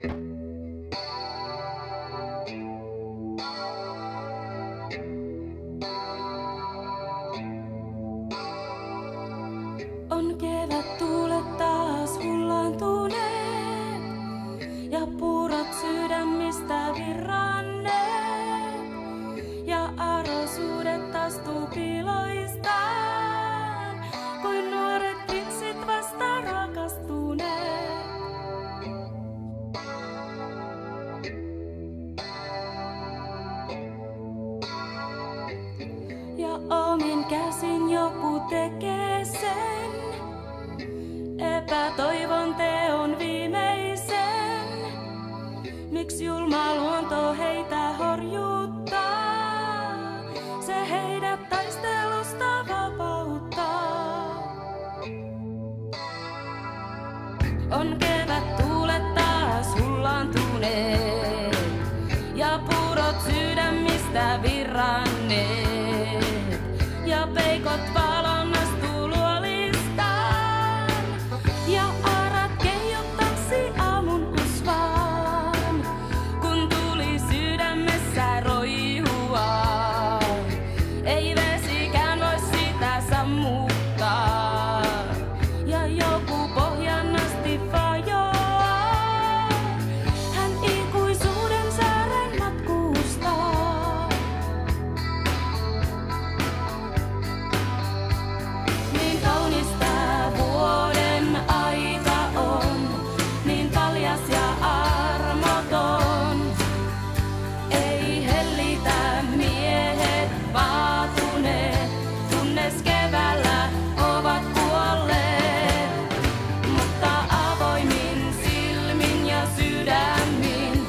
On kevät tuulet taas hullaantuneet ja puurot sydämistä virranneet ja arosuudet astuu piiloistaan, kuin nuoret prinssit vasta rakastuneet. Ja omin käsin joku tekee sen epätoivon teon viimeisen. Miksi julma luonto heitä horjuttaa? Se heidät taistelusta vapauttaa. On kevät tuulet taas hullaantuneet ja puurot sydämistä virranneet ja peikot valon astuu luolistaan ja arat keijuttaisi aamun usvaan, kun tuli sydämessä roihuaa. Ei vesikään voi sitä sammuttaa ja joku pohjan asti vajoaa. Hän ikuisuuden saaren matkustaa. Niin kaunista vuoden aika on, niin paljas ja armoton. Ei hellitä miehet vaatuneet, kunnes keväällä ovat kuolleet. Mutta avoimin silmin ja sydämin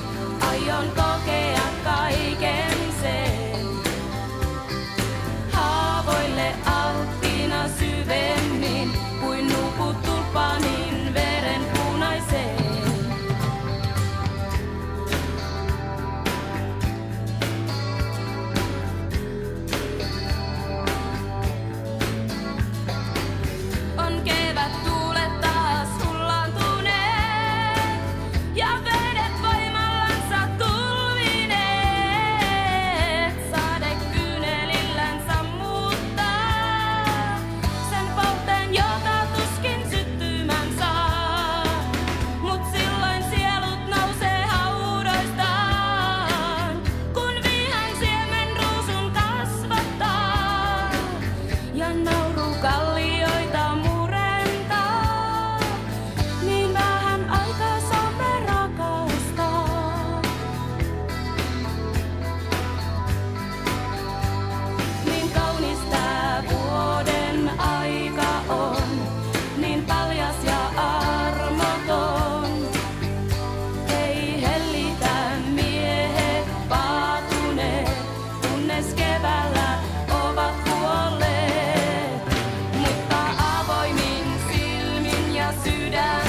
aion kokea kaiken sen. Haavoille alttiina syvemmin, kuin nukut tulpaanin veren punaiseen. On kevät tuulet taas hullaantuneet ja vedet voimallansa tulvineet. Sade kyynelillään sammuttaa sen poltteen, jota tuskin syttymään saa. Mut silloin sielut nousee haudoistaan, kun vihan siemen ruusun kasvattaa ja nauru kallioita murentaa. Niin vähän aikaa saamme rakastaa. Niin kaunista vuoden aika on, niin paljas ja armoton. Ei hellitä miehet paatuneet, kunnes keväällä ovat kuolleet. Mutta avoimin silmin ja sydämin